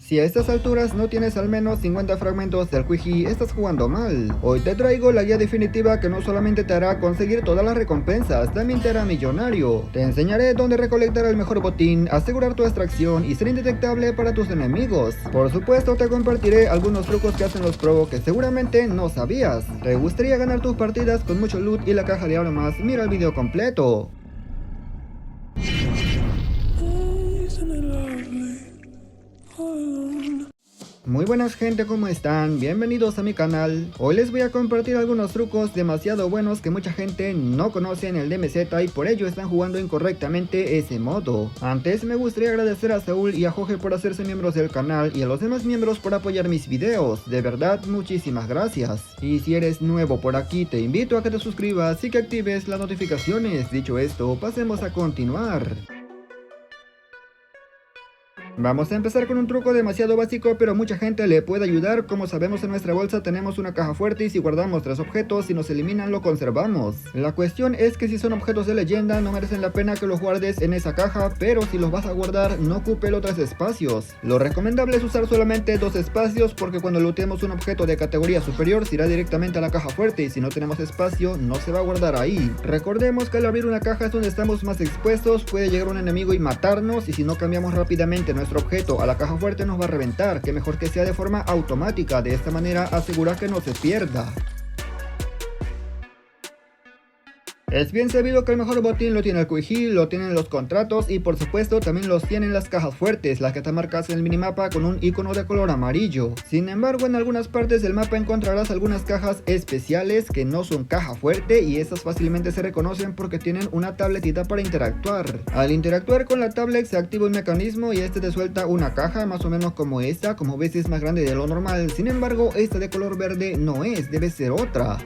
Si a estas alturas no tienes al menos 50 fragmentos del Kuiji, estás jugando mal. Hoy te traigo la guía definitiva que no solamente te hará conseguir todas las recompensas, también te hará millonario. Te enseñaré dónde recolectar el mejor botín, asegurar tu extracción y ser indetectable para tus enemigos. Por supuesto te compartiré algunos trucos que hacen los pro que seguramente no sabías. ¿Te gustaría ganar tus partidas con mucho loot y la caja de armas? Mira el video completo. Muy buenas gente, ¿cómo están? Bienvenidos a mi canal. Hoy les voy a compartir algunos trucos demasiado buenos que mucha gente no conoce en el DMZ y por ello están jugando incorrectamente ese modo. Antes me gustaría agradecer a Saúl y a Jorge por hacerse miembros del canal y a los demás miembros por apoyar mis videos. De verdad, muchísimas gracias. Y si eres nuevo por aquí, te invito a que te suscribas y que actives las notificaciones. Dicho esto, pasemos a continuar. Vamos a empezar con un truco demasiado básico, pero mucha gente le puede ayudar. Como sabemos, en nuestra bolsa tenemos una caja fuerte y si guardamos 3 objetos y nos eliminan lo conservamos. La cuestión es que si son objetos de leyenda no merecen la pena que los guardes en esa caja, pero si los vas a guardar no ocupe los 3 espacios. Lo recomendable es usar solamente 2 espacios porque cuando looteemos un objeto de categoría superior se irá directamente a la caja fuerte y si no tenemos espacio no se va a guardar ahí. Recordemos que al abrir una caja es donde estamos más expuestos, puede llegar un enemigo y matarnos y si no cambiamos rápidamente nuestro objeto a la caja fuerte nos va a reventar, que mejor que sea de forma automática, de esta manera asegura que no se pierda. Es bien sabido que el mejor botín lo tiene el Kuiji, lo tienen los contratos y por supuesto también los tienen las cajas fuertes, las que están marcadas en el minimapa con un icono de color amarillo. Sin embargo, en algunas partes del mapa encontrarás algunas cajas especiales que no son caja fuerte y estas fácilmente se reconocen porque tienen una tabletita para interactuar. Al interactuar con la tablet se activa un mecanismo y este te suelta una caja más o menos como esta, como ves es más grande de lo normal, sin embargo esta de color verde no es, debe ser otra.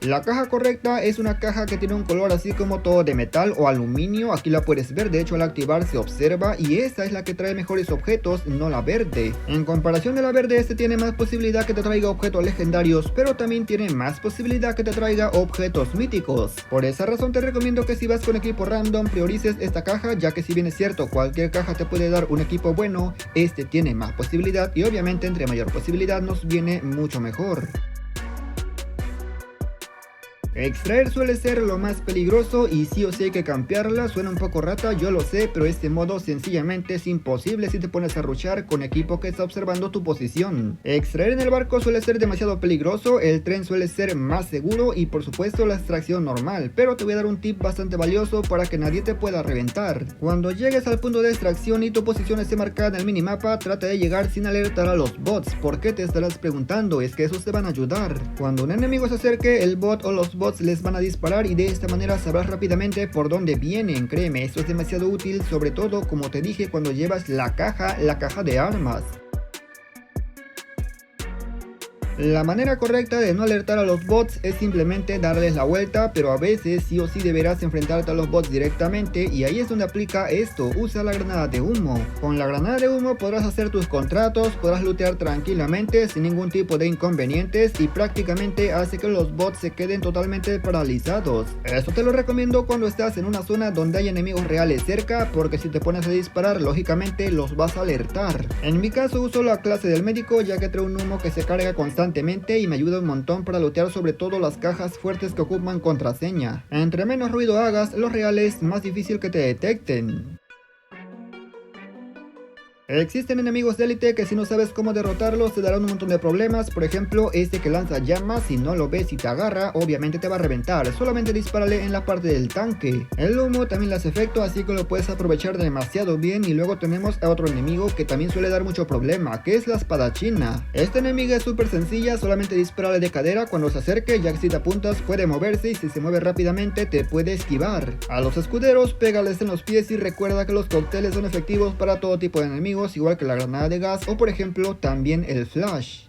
La caja correcta es una caja que tiene un color así como todo de metal o aluminio, aquí la puedes ver, de hecho al activar se observa y esta es la que trae mejores objetos, no la verde. En comparación de la verde, este tiene más posibilidad que te traiga objetos legendarios, pero también tiene más posibilidad que te traiga objetos míticos. Por esa razón te recomiendo que si vas con equipo random priorices esta caja, ya que si bien es cierto cualquier caja te puede dar un equipo bueno, este tiene más posibilidad y obviamente entre mayor posibilidad nos viene mucho mejor. Extraer suele ser lo más peligroso y sí o sí hay que campearla, suena un poco rata, yo lo sé, pero este modo sencillamente es imposible si te pones a rushar con equipo que está observando tu posición. Extraer en el barco suele ser demasiado peligroso, el tren suele ser más seguro y por supuesto la extracción normal, pero te voy a dar un tip bastante valioso para que nadie te pueda reventar. Cuando llegues al punto de extracción y tu posición esté marcada en el minimapa, trata de llegar sin alertar a los bots. ¿Por qué te estarás preguntando? Es que esos te van a ayudar. Cuando un enemigo se acerque, el bot o los bots les van a disparar y de esta manera sabrás rápidamente por dónde vienen. Créeme, esto es demasiado útil, sobre todo como te dije cuando llevas la caja de armas. La manera correcta de no alertar a los bots es simplemente darles la vuelta, pero a veces sí o sí deberás enfrentarte a los bots directamente y ahí es donde aplica esto, usa la granada de humo. Con la granada de humo podrás hacer tus contratos, podrás lootear tranquilamente sin ningún tipo de inconvenientes y prácticamente hace que los bots se queden totalmente paralizados. Esto te lo recomiendo cuando estás en una zona donde hay enemigos reales cerca, porque si te pones a disparar lógicamente los vas a alertar. En mi caso uso la clase del médico ya que trae un humo que se carga constantemente y me ayuda un montón para lootear sobre todo las cajas fuertes que ocupan contraseña. Entre menos ruido hagas, los reales más difícil que te detecten. Existen enemigos de élite que si no sabes cómo derrotarlos te darán un montón de problemas, por ejemplo este que lanza llamas, si no lo ves y te agarra obviamente te va a reventar, solamente dispárale en la parte del tanque. El humo también le hace efecto así que lo puedes aprovechar demasiado bien y luego tenemos a otro enemigo que también suele dar mucho problema, que es la espadachina. Esta enemiga es súper sencilla, solamente dispárale de cadera cuando se acerque ya que si te apuntas puede moverse y si se mueve rápidamente te puede esquivar. A los escuderos pégales en los pies y recuerda que los cócteles son efectivos para todo tipo de enemigos, igual que la granada de gas o por ejemplo también el flash.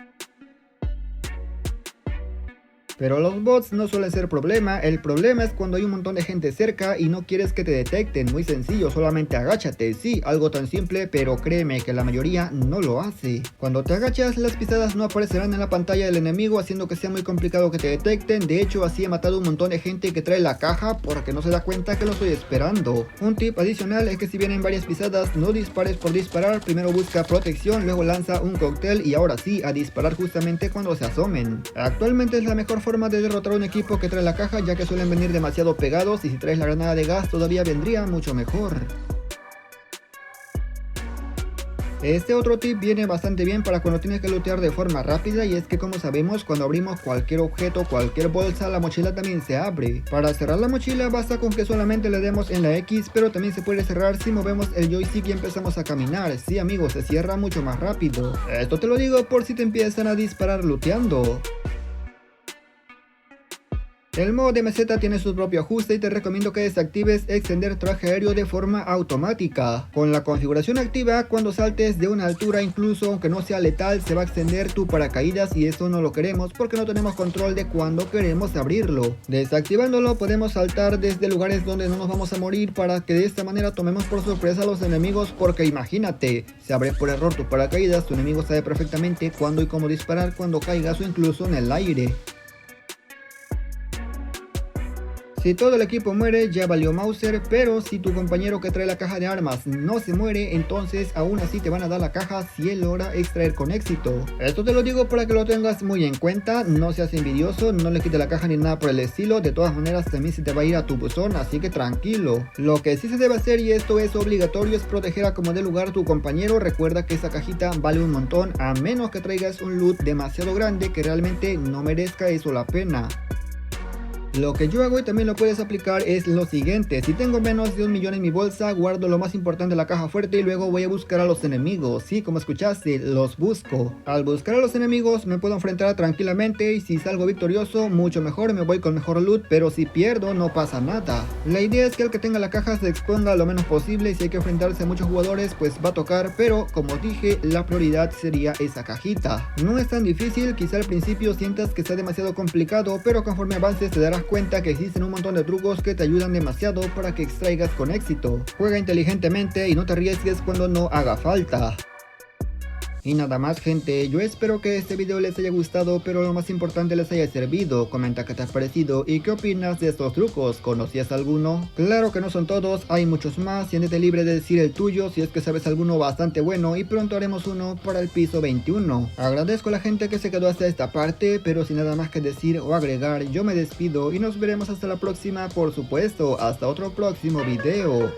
Pero los bots no suelen ser problema, el problema es cuando hay un montón de gente cerca y no quieres que te detecten. Muy sencillo, solamente agáchate. Sí, algo tan simple, pero créeme que la mayoría no lo hace. Cuando te agachas, las pisadas no aparecerán en la pantalla del enemigo, haciendo que sea muy complicado que te detecten. De hecho, así he matado un montón de gente que trae la caja porque no se da cuenta que lo estoy esperando. Un tip adicional es que si vienen varias pisadas, no dispares por disparar. Primero busca protección, luego lanza un cóctel y ahora sí, a disparar justamente cuando se asomen. Actualmente es la mejor forma de derrotar a un equipo que trae la caja, ya que suelen venir demasiado pegados, y si traes la granada de gas todavía vendría mucho mejor. Este otro tip viene bastante bien para cuando tienes que lootear de forma rápida, y es que, como sabemos, cuando abrimos cualquier objeto, cualquier bolsa, la mochila también se abre. Para cerrar la mochila basta con que solamente le demos en la X, pero también se puede cerrar si movemos el joystick y empezamos a caminar. Sí amigos, se cierra mucho más rápido. Esto te lo digo por si te empiezan a disparar looteando. El modo de meseta tiene su propio ajuste y te recomiendo que desactives extender traje aéreo de forma automática. Con la configuración activa, cuando saltes de una altura, incluso aunque no sea letal, se va a extender tu paracaídas, y eso no lo queremos porque no tenemos control de cuándo queremos abrirlo. Desactivándolo podemos saltar desde lugares donde no nos vamos a morir, para que de esta manera tomemos por sorpresa a los enemigos, porque imagínate, se abre por error tu paracaídas, tu enemigo sabe perfectamente cuándo y cómo disparar cuando caigas o incluso en el aire. Si todo el equipo muere, ya valió Mauser, pero si tu compañero que trae la caja de armas no se muere, entonces aún así te van a dar la caja si él logra extraer con éxito. Esto te lo digo para que lo tengas muy en cuenta, no seas envidioso, no le quites la caja ni nada por el estilo. De todas maneras también se te va a ir a tu buzón, así que tranquilo. Lo que sí se debe hacer, y esto es obligatorio, es proteger a como dé lugar tu compañero. Recuerda que esa cajita vale un montón, a menos que traigas un loot demasiado grande que realmente no merezca eso la pena. Lo que yo hago, y también lo puedes aplicar, es lo siguiente: si tengo menos de 1 millón en mi bolsa, guardo lo más importante de la caja fuerte y luego voy a buscar a los enemigos. Sí, como escuchaste, los busco. Al buscar a los enemigos me puedo enfrentar tranquilamente, y si salgo victorioso, mucho mejor, me voy con mejor loot, pero si pierdo no pasa nada. La idea es que el que tenga la caja se exponga lo menos posible, y si hay que enfrentarse a muchos jugadores pues va a tocar, pero como dije, la prioridad sería esa cajita. No es tan difícil, quizá al principio sientas que está demasiado complicado, pero conforme avances te darás cuenta que existen un montón de trucos que te ayudan demasiado para que extraigas con éxito. Juega inteligentemente y no te arriesgues cuando no haga falta. Y nada más, gente, yo espero que este video les haya gustado, pero lo más importante les haya servido. Comenta qué te ha parecido y qué opinas de estos trucos. ¿Conocías alguno? Claro que no son todos, hay muchos más. Siéntete libre de decir el tuyo si es que sabes alguno bastante bueno, y pronto haremos uno para el piso 21. Agradezco a la gente que se quedó hasta esta parte, pero sin nada más que decir o agregar, yo me despido y nos veremos hasta la próxima, por supuesto. Hasta otro próximo video.